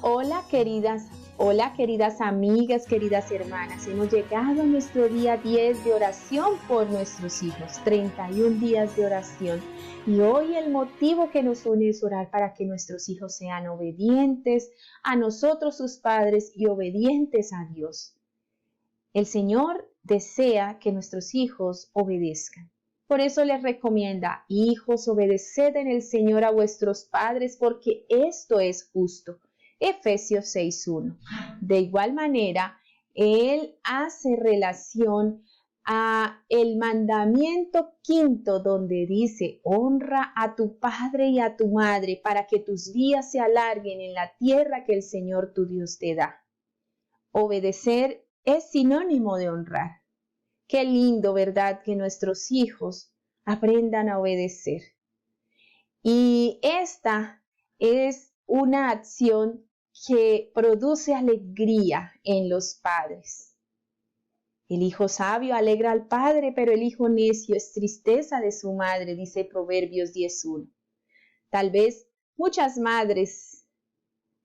Hola queridas amigas, queridas hermanas. Hemos llegado a nuestro día 10 de oración por nuestros hijos, 31 días de oración. Y hoy el motivo que nos une es orar para que nuestros hijos sean obedientes a nosotros, sus padres, y obedientes a Dios. El Señor desea que nuestros hijos obedezcan. Por eso les recomienda: hijos, obedeced en el Señor a vuestros padres, porque esto es justo. Efesios 6:1. De igual manera, Él hace relación a el mandamiento quinto, donde dice: honra a tu padre y a tu madre para que tus días se alarguen en la tierra que el Señor tu Dios te da. Obedecer es sinónimo de honrar. Qué lindo, ¿verdad?, que nuestros hijos aprendan a obedecer. Y esta es una acción que produce alegría en los padres. El hijo sabio alegra al padre, pero el hijo necio es tristeza de su madre, dice Proverbios 10:1. Tal vez muchas madres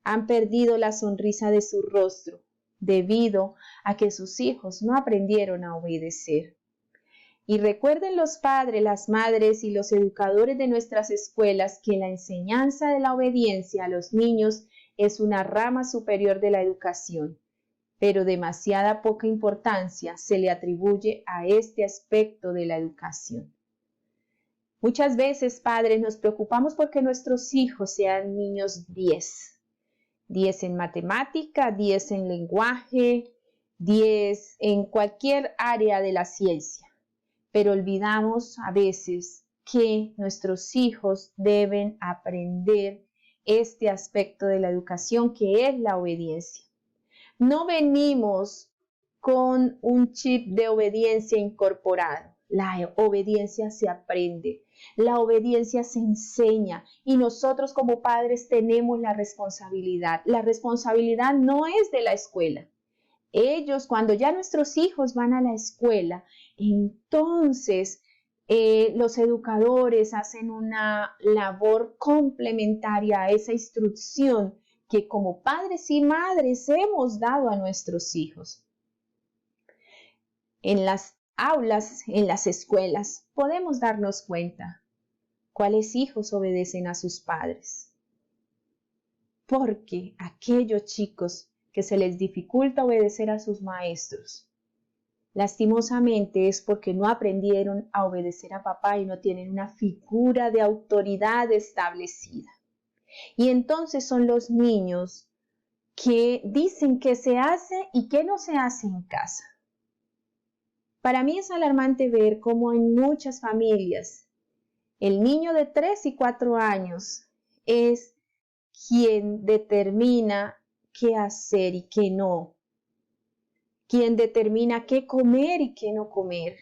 han perdido la sonrisa de su rostro debido a que sus hijos no aprendieron a obedecer. Y recuerden los padres, las madres y los educadores de nuestras escuelas que la enseñanza de la obediencia a los niños es una rama superior de la educación, pero demasiada poca importancia se le atribuye a este aspecto de la educación. Muchas veces, padres, nos preocupamos porque nuestros hijos sean niños 10 en matemática, 10 en lenguaje, 10 en cualquier área de la ciencia. Pero olvidamos a veces que nuestros hijos deben aprender este aspecto de la educación, que es la obediencia. No venimos con un chip de obediencia incorporado. La obediencia se aprende, la obediencia se enseña, y nosotros como padres tenemos la responsabilidad. La responsabilidad no es de la escuela. Ellos, cuando ya nuestros hijos van a la escuela, entonces los educadores hacen una labor complementaria a esa instrucción que como padres y madres hemos dado a nuestros hijos. En las aulas, en las escuelas, podemos darnos cuenta cuáles hijos obedecen a sus padres. Porque aquellos chicos que se les dificulta obedecer a sus maestros, lastimosamente es porque no aprendieron a obedecer a papá y no tienen una figura de autoridad establecida. Y entonces son los niños que dicen que se hace y que no se hace en casa. Para mí es alarmante ver cómo en muchas familias el niño de 3 y 4 años es quien determina qué hacer y qué no, quien determina qué comer y qué no comer.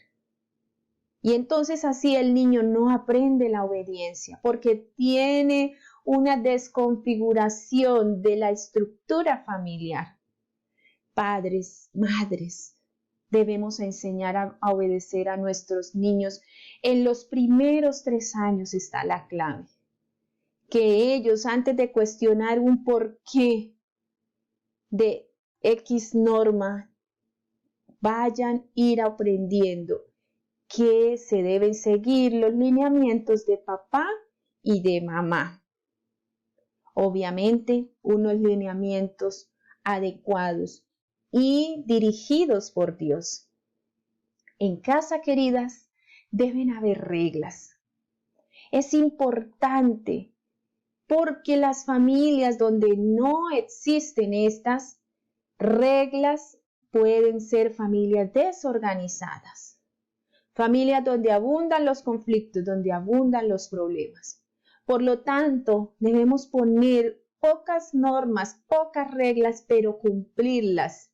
Y entonces así el niño no aprende la obediencia porque tiene una desconfiguración de la estructura familiar. Padres, madres, debemos enseñar a obedecer a nuestros niños. En los primeros 3 años está la clave. Que ellos, antes de cuestionar un porqué de X norma, vayan a ir aprendiendo que se deben seguir los lineamientos de papá y de mamá. Obviamente, unos lineamientos adecuados y dirigidos por Dios. En casa, queridas, deben haber reglas. Es importante porque las familias donde no existen estas reglas pueden ser familias desorganizadas, familias donde abundan los conflictos, donde abundan los problemas. Por lo tanto, debemos poner pocas normas, pocas reglas, pero cumplirlas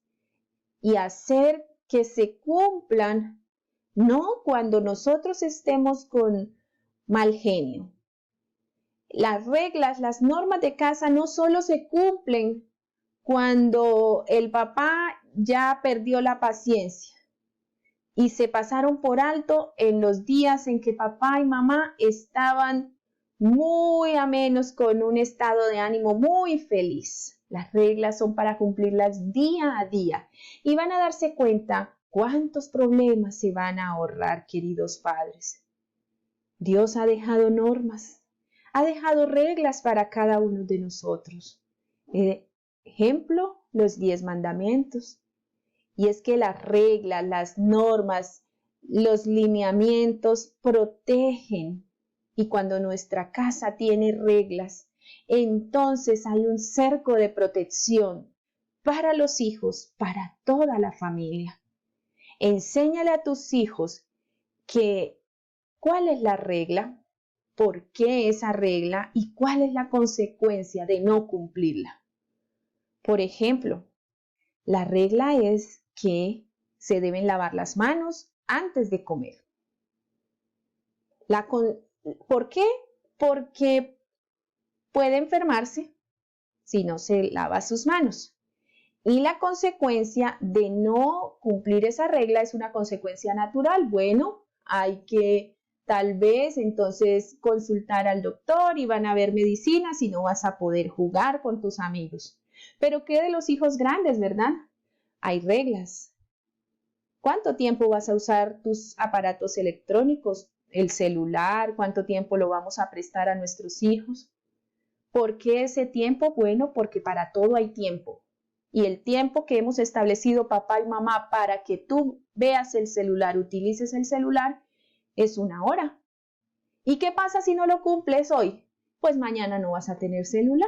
y hacer que se cumplan, no cuando nosotros estemos con mal genio. Las reglas, las normas de casa no solo se cumplen cuando el papá ya perdió la paciencia y se pasaron por alto en los días en que papá y mamá estaban muy amenos, con un estado de ánimo muy feliz. Las reglas son para cumplirlas día a día y van a darse cuenta cuántos problemas se van a ahorrar, queridos padres. Dios ha dejado normas, ha dejado reglas para cada uno de nosotros. Ejemplo, los 10 mandamientos. Y es que las reglas, las normas, los lineamientos protegen. Y cuando nuestra casa tiene reglas, entonces hay un cerco de protección para los hijos, para toda la familia. Enséñale a tus hijos cuál es la regla, por qué esa regla y cuál es la consecuencia de no cumplirla. Por ejemplo, la regla es que se deben lavar las manos antes de comer. ¿Por qué? Porque puede enfermarse si no se lava sus manos. Y la consecuencia de no cumplir esa regla es una consecuencia natural. Bueno, hay que tal vez entonces consultar al doctor y van a ver medicinas y no vas a poder jugar con tus amigos. Pero ¿qué de los hijos grandes, verdad? Hay reglas. ¿Cuánto tiempo vas a usar tus aparatos electrónicos? El celular, ¿cuánto tiempo lo vamos a prestar a nuestros hijos? ¿Por qué ese tiempo? Bueno, porque para todo hay tiempo. Y el tiempo que hemos establecido papá y mamá para que tú veas el celular, utilices el celular, es 1 hora. ¿Y qué pasa si no lo cumples hoy? Pues mañana no vas a tener celular.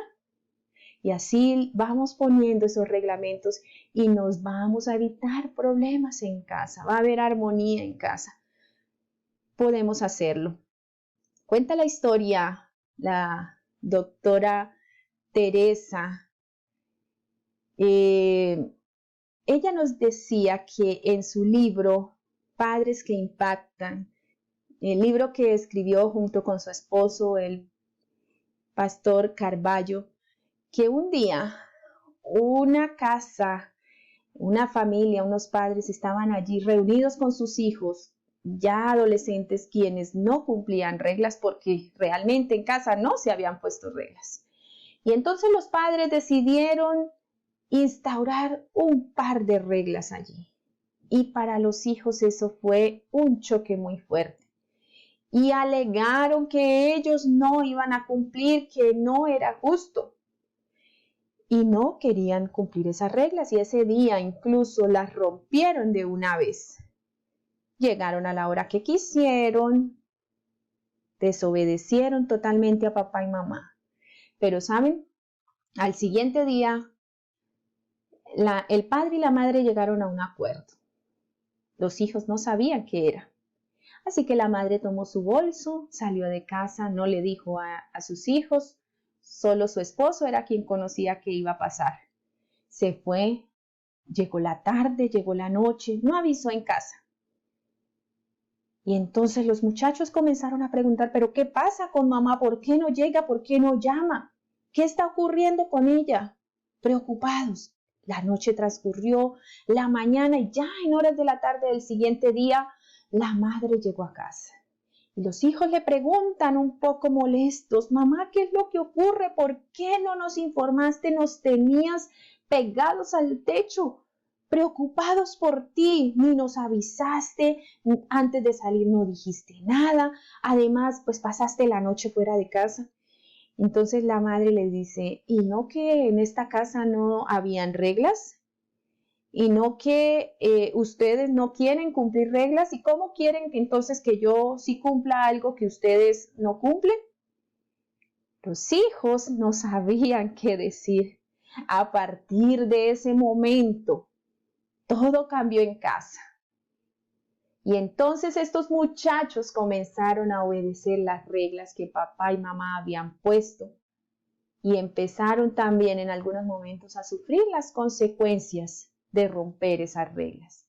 Y así vamos poniendo esos reglamentos y nos vamos a evitar problemas en casa. Va a haber armonía en casa. Podemos hacerlo. Cuenta la historia la doctora Teresa. Ella nos decía que en su libro Padres que Impactan, el libro que escribió junto con su esposo, el pastor Carballo, que un día una casa, una familia, unos padres estaban allí reunidos con sus hijos, ya adolescentes, quienes no cumplían reglas porque realmente en casa no se habían puesto reglas. Y entonces los padres decidieron instaurar un par de reglas allí. Y para los hijos eso fue un choque muy fuerte. Y alegaron que ellos no iban a cumplir, que no era justo. Y no querían cumplir esas reglas y ese día incluso las rompieron de una vez. Llegaron a la hora que quisieron, desobedecieron totalmente a papá y mamá. Pero ¿saben? Al siguiente día, el padre y la madre llegaron a un acuerdo. Los hijos no sabían qué era. Así que la madre tomó su bolso, salió de casa, no le dijo a sus hijos, solo su esposo era quien conocía qué iba a pasar. Se fue, llegó la tarde, llegó la noche, no avisó en casa. Y entonces los muchachos comenzaron a preguntar, ¿pero qué pasa con mamá? ¿Por qué no llega? ¿Por qué no llama? ¿Qué está ocurriendo con ella? Preocupados. La noche transcurrió, la mañana y ya en horas de la tarde del siguiente día, la madre llegó a casa. Y los hijos le preguntan un poco molestos, mamá, ¿qué es lo que ocurre? ¿Por qué no nos informaste? Nos tenías pegados al techo, preocupados por ti, ni nos avisaste, antes de salir no dijiste nada, además pues pasaste la noche fuera de casa. Entonces la madre les dice, ¿y no que en esta casa no habían reglas? ¿Y no que ustedes no quieren cumplir reglas? ¿Y cómo quieren entonces que yo sí cumpla algo que ustedes no cumplen? Los hijos no sabían qué decir. A partir de ese momento, todo cambió en casa. Y entonces estos muchachos comenzaron a obedecer las reglas que papá y mamá habían puesto y empezaron también en algunos momentos a sufrir las consecuencias de romper esas reglas.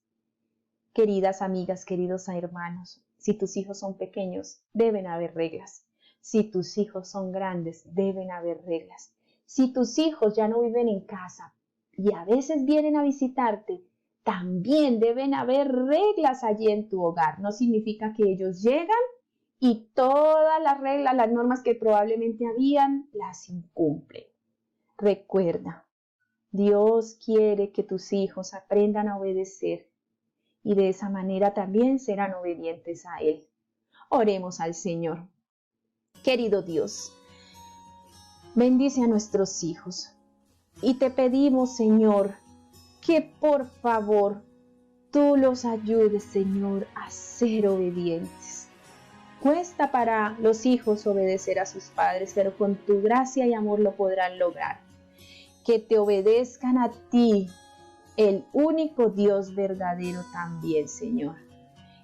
Queridas amigas, queridos hermanos, si tus hijos son pequeños, deben haber reglas. Si tus hijos son grandes, deben haber reglas. Si tus hijos ya no viven en casa y a veces vienen a visitarte, también deben haber reglas allí en tu hogar. No significa que ellos llegan y todas las reglas, las normas que probablemente habían, las incumplen. Recuerda, Dios quiere que tus hijos aprendan a obedecer y de esa manera también serán obedientes a Él. Oremos al Señor. Querido Dios, bendice a nuestros hijos y te pedimos, Señor, que por favor tú los ayudes, Señor, a ser obedientes. Cuesta para los hijos obedecer a sus padres, pero con tu gracia y amor lo podrán lograr. Que te obedezcan a ti, el único Dios verdadero también, Señor.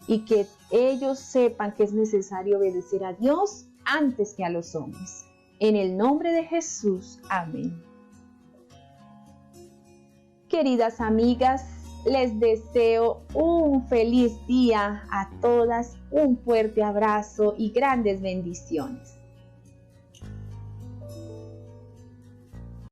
Y que ellos sepan que es necesario obedecer a Dios antes que a los hombres. En el nombre de Jesús, amén. Queridas amigas, les deseo un feliz día a todas, un fuerte abrazo y grandes bendiciones.